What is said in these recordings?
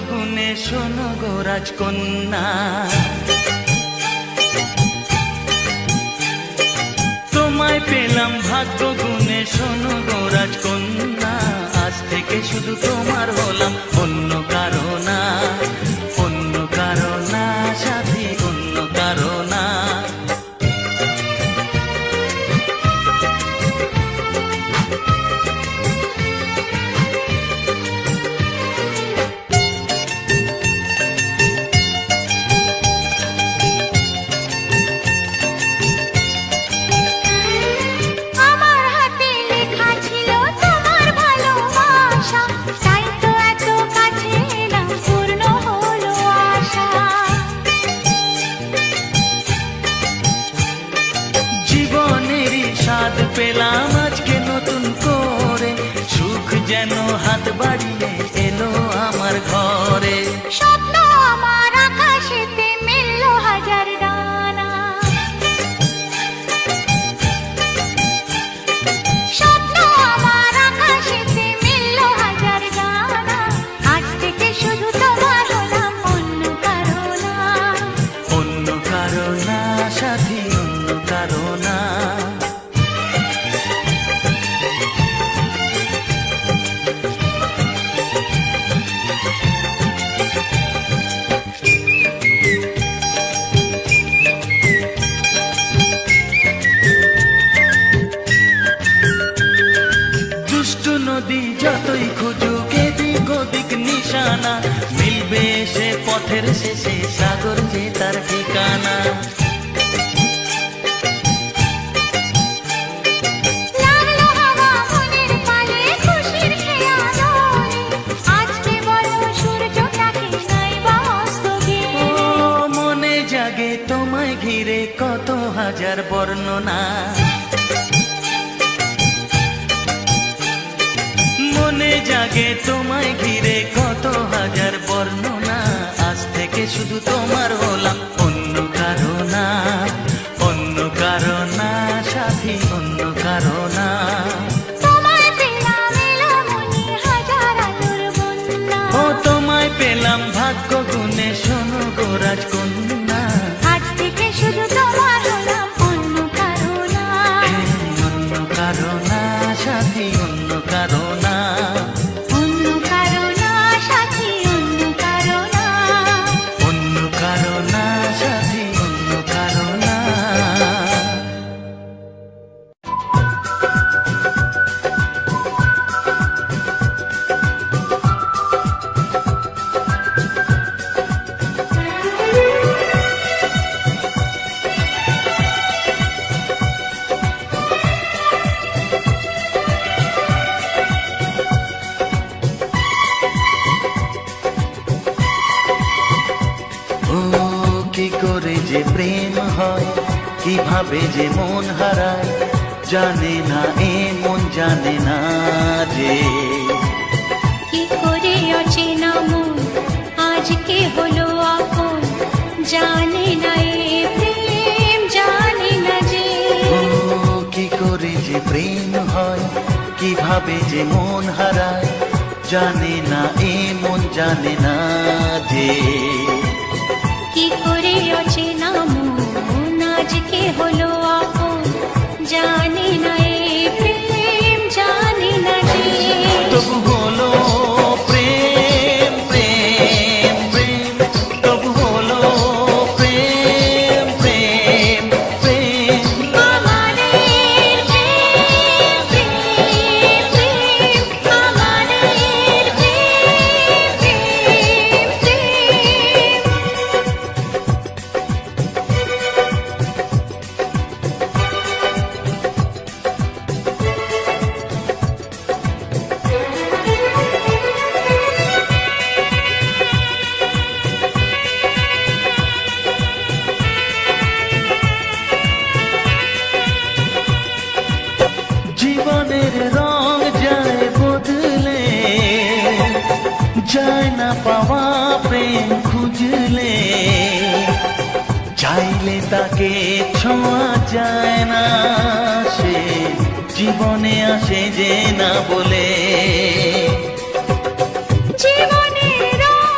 গুণে শোনো গো রাজকন্যা, তোমায় পেলাম ভাগ্য গুণে শোনো গো রাজকন্যা। আজ থেকে শুধু তোমার হলাম, অন্য কারো না, অন্য কারো না সাথী, অন্য কারো না। পেলাম আজকে নতুন করে, সুখ যেন হাত বাড়িয়ে এলো আমার ঘরে। স্বপ্ন আমার আকাশেতে মেললো হাজার ডানা, স্বপ্ন আমার আকাশেতে মেললো হাজার ডানা। আজ থেকে শুধু তোমার হলাম, অন্য কারো না, অন্য কারো না সাথী, অন্য কারো না। নদী যতই খুঁজুক এদিক ওদিক নিশানা, মিলবে সে পথের শেষে সাগর যে তার ঠিকানা। মনে জাগে তোমায় ঘিরে কত হাজার বর্ণনা, মনে জাগে তোমায় ঘিরে কত হাজার বর্ণনা। আজ থেকে শুধু তোমার হলাম, অন্য কারো না, অন্য কারো না সাথী, অন্য কারো না। ও তোমায় পেলাম ভাগ্য গুণে শোনো গো রাজকন্যা। আজ থেকে শুধু তোমার হলাম, অন্য কারো না, অন্য কারো না সাথী, অন্য কারো না। অন্য কারো না সাথী, অন্য কারো না, অন্য কারো না সাথী, অন্য কারো না। কি করে যে প্রেম হয়, কিভাবে যে মন হারায়, জানে না এ মন জানে না যে। কি করে অচেনা মন আজকে হলো আপন, জানে না এ প্রেম জানে না যে। কি করে যে প্রেম হয়, কিভাবে যে মন হারায়, জানে না এ মন জানে না যে। কি করে অচেনা মন আজকে হলো আপন, জানে না এ প্রেম জানে না যে। তবু হলো প্রেম প্রেম প্রেম, তবু হলো প্রেম প্রেম প্রেম। আমাদের প্রেম প্রেম প্রেম, আমাদের প্রেম প্রেম জীবনের রং যায় বদলে, যায় না পাওয়া প্রেম খুঁজলে, চাইলে তাকে ছোঁয়া যায় না, সে জীবনে আসে যে না বলে। জীবনের রং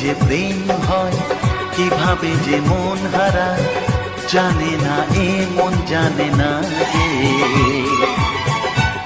যে প্রেম হয়, কিভাবে যে মন হারায়, জানে না এ মন জানে না যে।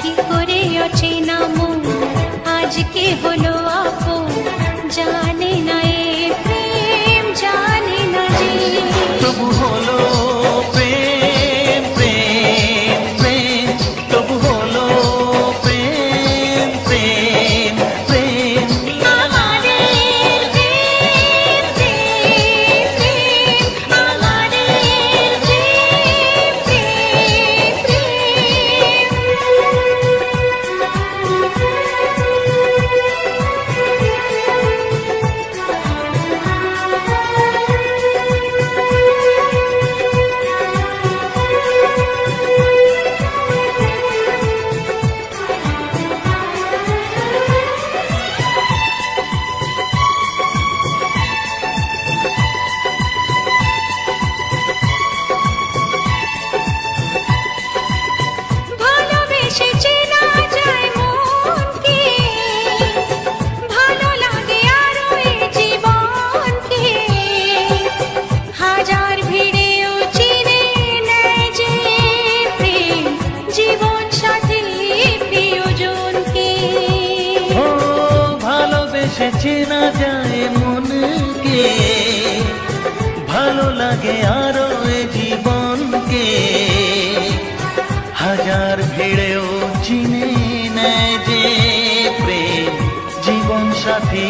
কি করে অচেনা মন আজকে হলো আপন, জানে না এ প্রেম জানে না যে। তবু হলো প্রেম প্রেম প্রেম, তবু হলো প্রেম প্রেম প্রেম। আমাদের প্রেম প্রেম প্রেম, আমাদের প্রেম প্রেম ভালোবেসে চেনা যায় মনকে, ভালো লাগে আরো এ জীবনকে। হাজার ভিড়েও চিনে নেয় যে প্রেম, জীবন সাথী প্রিয়জনকে। ও ভালোবেসে চেনা যায় মনকে, ভালো লাগে আরো এ জীবনকে। হাজার ভিড়েও চিনে নেয় যে প্রেম, জীবন সাথী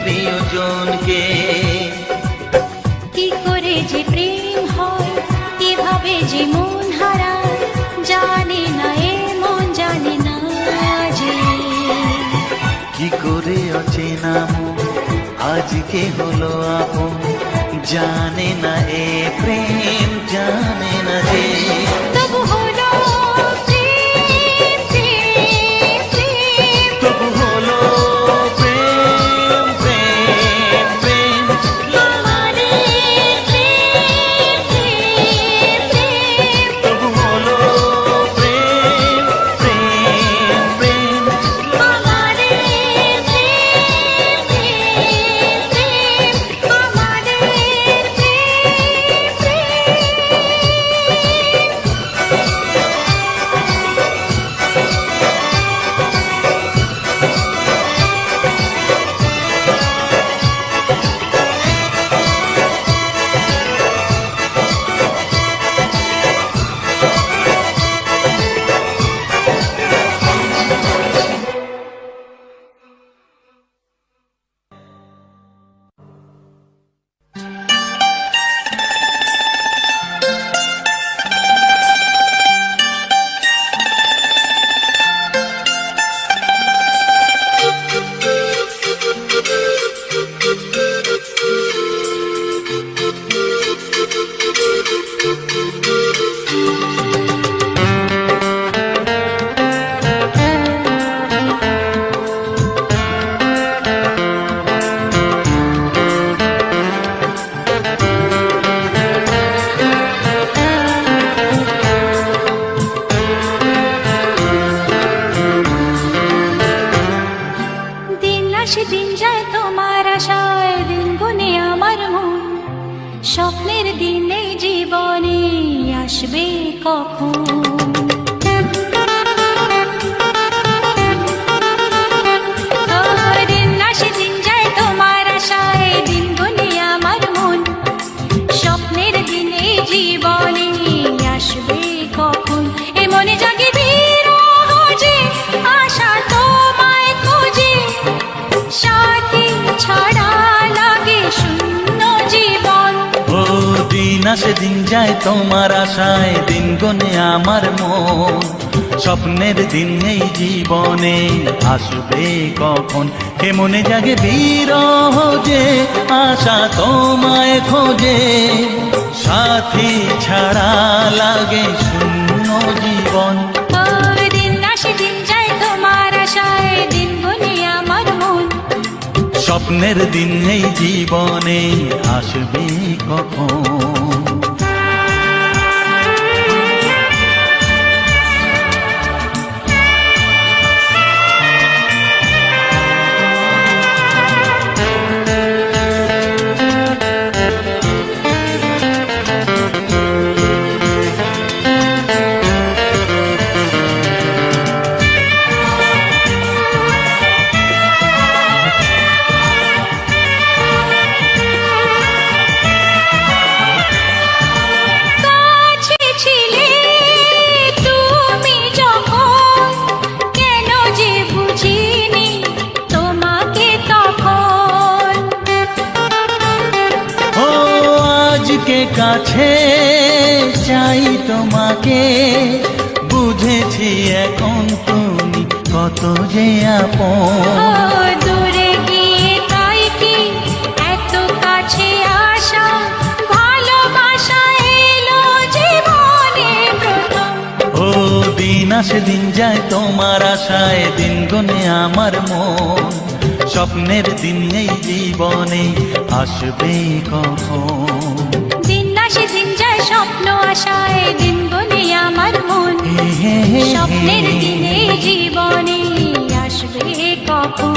প্রিয়জনকে। কি করে যে প্রেম হয়, কিভাবে যে মন হারায়, জানে না এ মন জানে না যে। কি করে অচেনা মন আজকে হলো আপন, জানে না এ প্রেম জানে না যে। তবু হলো প্রেম প্রেম প্রেম, তবু হলো প্রেম প্রেম প্রেম। আমাদের প্রেম প্রেম প্রেম, তবু হলো প্রেম প্রেম প্রেম। আমাদের প্রেম প্রেম প্রেম, আমাদের প্রেম প্রেম। দিন আসে দিন যায় তোমার আশায়, দিন গুনে আমার মন। স্বপ্নের দিন এই জীবনে আসবে কখন? দিন আসে দিন যায় তোমার আশায়, দিন গুনে আমার মন। স্বপ্নের দিন এই জীবনে আসবে কখন? এ মনে জাগে বিরহ যে আশা তোমায় খোঁজে, সাথী ছাড়া লাগে শূন্য জীবন। ও দিন আসে দিন যায় তোমার আশায়, দিন গনে আমার মন। স্বপ্নের দিন এই জীবনে আসবে কখন? হে মনে জাগে বিরহ যে আশা তোমায় খোঁজে, সাথী ছাড়া লাগে শূন্য জীবন। দিন আসে দিন যায় তোমার আশায়, দিন গুনে আমার মন। স্বপ্নের দিন এই জীবনে আসবে কখন? কাছে চাই তোমাকে, বুঝেছি এখন তুমি কত যে ও আপন। দূরে গিয়ে তাই কি এত কাছে আসা, ভালোবাসা এলো জীবনে প্রথম। ও দিন আসে দিন যায় তোমার আশায়, দিন গুনে আমার মন, স্বপ্নের দিন এই জীবনে আসবে কখন। দিন আসে দিন যায় স্বপ্ন আশায়, দিন গুনে আমার মন, স্বপ্নের দিনে জীবনে আসবে কখন।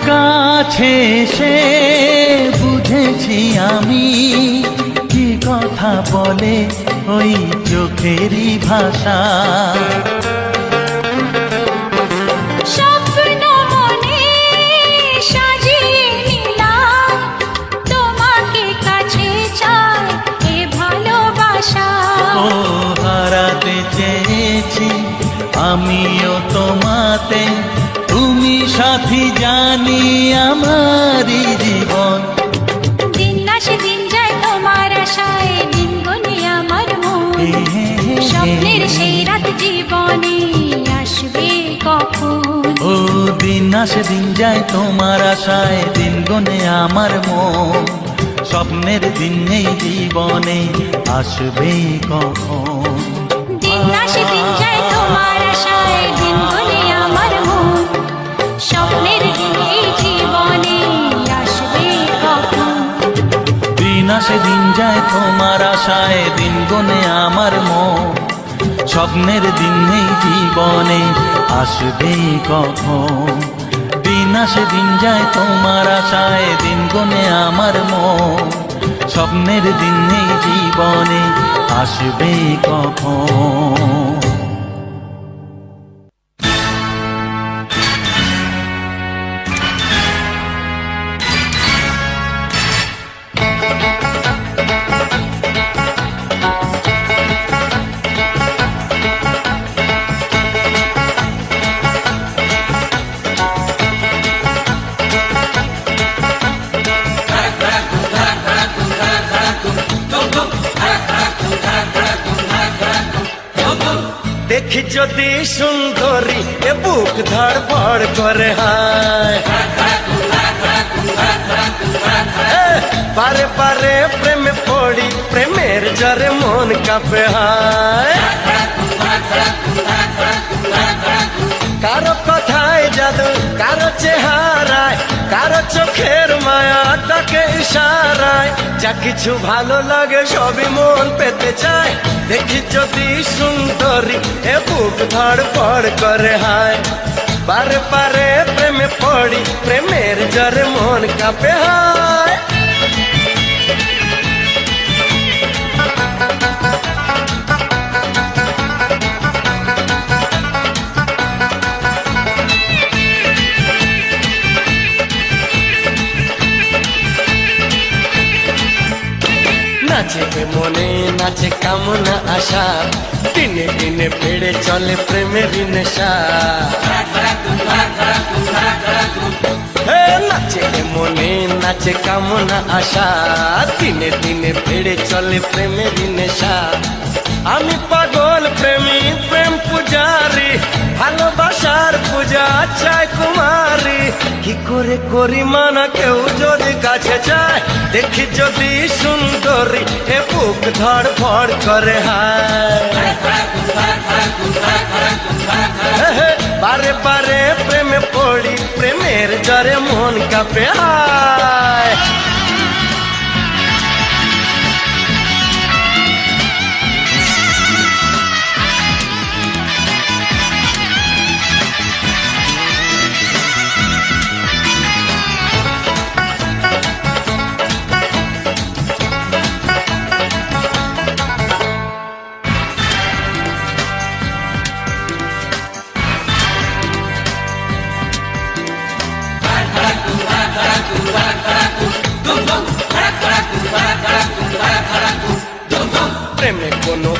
কাছে এসে বুঝেছি আমি কি কথা বলে ওই চোখেরই ভাষা। স্বপ্ন মনে সাজিয়ে নিলাম, তোমাকে কাছে চাই এ ভালোবাসা। ও হারাতে চেয়েছি আমিও তোমাতে, তুমি সাথী জানি আমারই জীবন। দিন আসে দিন যায় তোমার আশায়, দিন গুনে আমার মন, স্বপ্নের সেই রাত জীবনে আসবে কখন। ও দিন আসে দিন যায় তোমার আশায়, দিন গুনে আমার মন, স্বপ্নের দিন এই জীবনে আসবে কখন। দিন আসে দিন যায় তোমার আশায়, দিন গুনে আমার মন, স্বপ্নের দিন এই জীবনে আসবে কখন। দিন আসে দিন যায় তোমার আশায়, দিন গুনে আমার মন, স্বপ্নের দিন এই জীবনে আসবে কখন। দিন আসে দিন যায় তোমার আশায়, দিন গুনে আমার মন, স্বপ্নের দিন এই জীবনে আসবে কখন। দেখি যদি সুন্দরী এ বুক ধড়ফড় করে হায়, বারে বারে প্রেমে পড়ি, প্রেমের জ্বরে মন কাঁপে হায়। কারো কথায় জাদু, কারো চেহারায়, কারো চোখের মায়া তাকে ইশারায়, যা কিছু ভালো লাগে সবই মন পেতে চায়। দেখি যদি সুন্দরী এ বুক ধড়ফড় করে হায়, বারে বারে প্রেমে পড়ি, প্রেমের জ্বরে মন কাঁপে হায়। নাচে মনে নাচে কামনা আশা, দিনে দিনে বেড়ে চলে প্রেমের নেশা। নাচে মনে নাচে কামনা আশা, দিনে দিনে বেড়ে চলে প্রেমের নেশা। আমি পাগল প্রেমী, প্রেম পূজারি, ভালোবাসার পূজা চাই কুমারী। কি করে করি মানা কেউ যদি কাছে চায়, দেখি যদি সুন্দরী এ বুক ধড়ফড় করে হায়। বারে বারে প্রেমে পড়ি, প্রেমের জ্বরে মন কাঁপে হায়।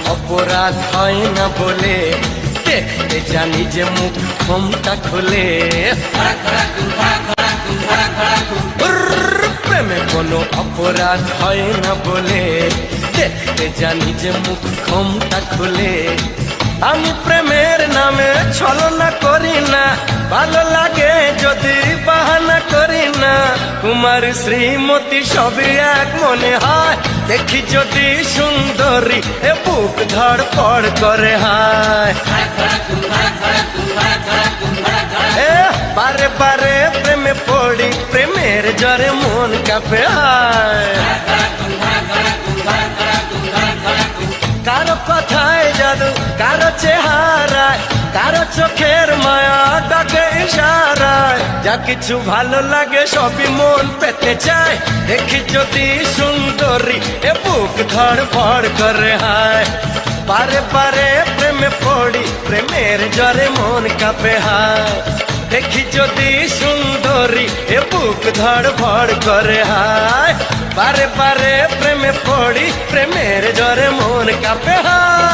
অপরাধ হয় না বলে দেখতে জানি যে মুখ ক্ষমতা খুলে প্রেমে কোনো অপরাধ হয় না বলে দেখতে জানি যে মুখ ক্ষমতা খুলে আমি প্রেমের নামে ছলনা করি না ভালো লাগে যদি বাহানা করি না কুমার শ্রীমতী সবই এক মনে হয় দেখি যদি সুন্দরী এ বুক ধড়পড় করে হায় এ বারে বারে প্রেমে পড়ি প্রেমের জ্বরে মন কাঁপে হায় কারো কথায় জাদু কারো চেহারায় কারো চোখের মায়া ডাকে ইশারায় যা কিছু ভালো লাগে সবই মন পেতে চায় দেখি যদি সুন্দরী এ বুক ধড়ফড় করে হায় বারে বারে প্রেমে পড়ি প্রেমের জ্বরে মন কাঁপে হায় দেখি যদি সুন্দরী এ বুক ধড়ফড় করে হায় বারে বারে প্রেমে পড়ি প্রেমের জ্বরে মন কাঁপে হায়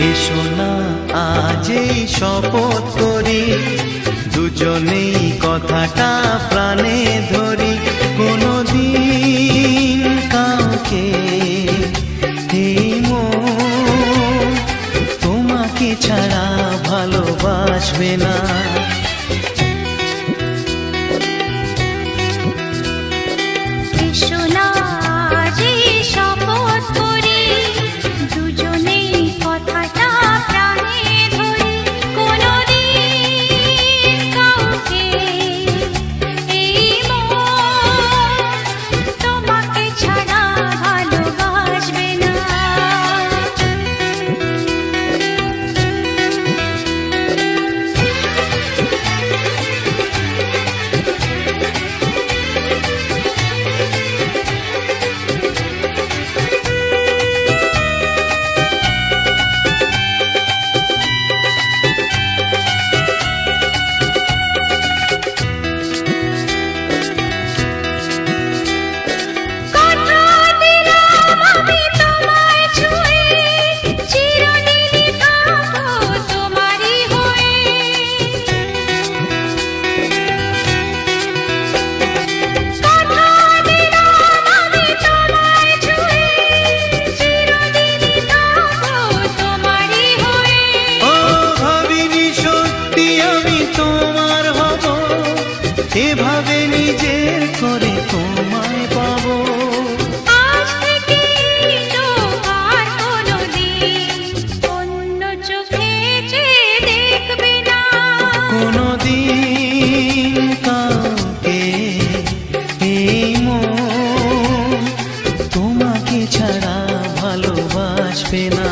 এসো না আজ এই শপথ করি দুজনেই কথাটা প্রাণে ধরি কোনোদিন কাউকে এই মন তোমাকে ছাড়া ভালোবাসবে না এসো না আজ এই শপথ করি দুজনেই কথাটা প্রাণে ধরি কোনোদিন কাউকে এই মন তোমাকে ছাড়া ভালোবাসবে না কথা দিলাম আমি তোমায় ছুঁয়ে চিরদিনই থাকবো তোমারই হয়ে কথা দিলাম আমি তোমায় ছুঁয়ে চিরদিনই থাকবো তোমারই হয়ে ও ভাবিনি সত্যি আমি তোমার হব এভাবে নিজের করে তোমায় পাবো আজ থেকে তো আর কোনোদিন অন্য চোখে চেয়ে দেখবে না কোনোদিন কাউকে এই মন তোমাকে ছাড়া ভালোবাসবে না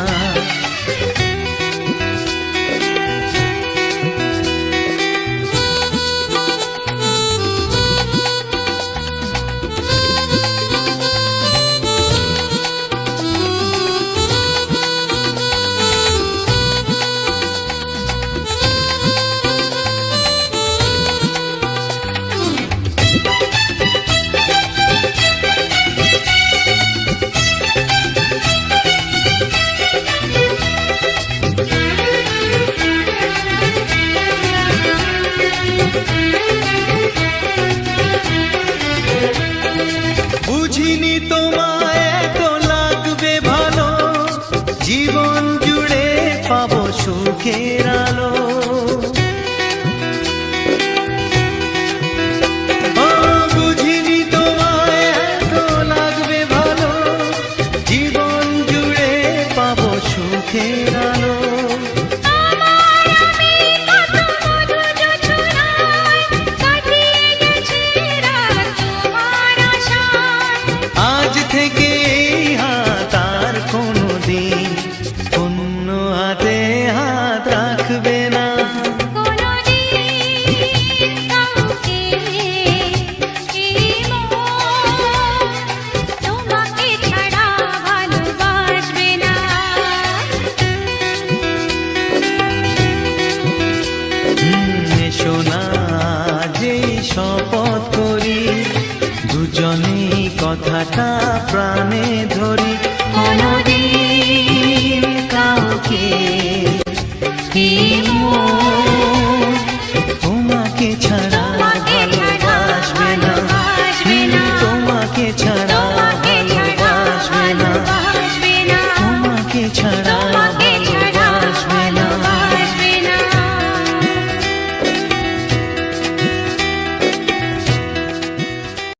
অন্য হাতে হাত রাখবে না। কোনদিন কাউকে এই মন তোমাকে ছাড়া ভালোবাসবে না। এসো না যেই শপথ করি, দুজনেই কথাটা প্রাণে ধরি। কোনদিন কাউকে এই মন তোমাকে ছাড়া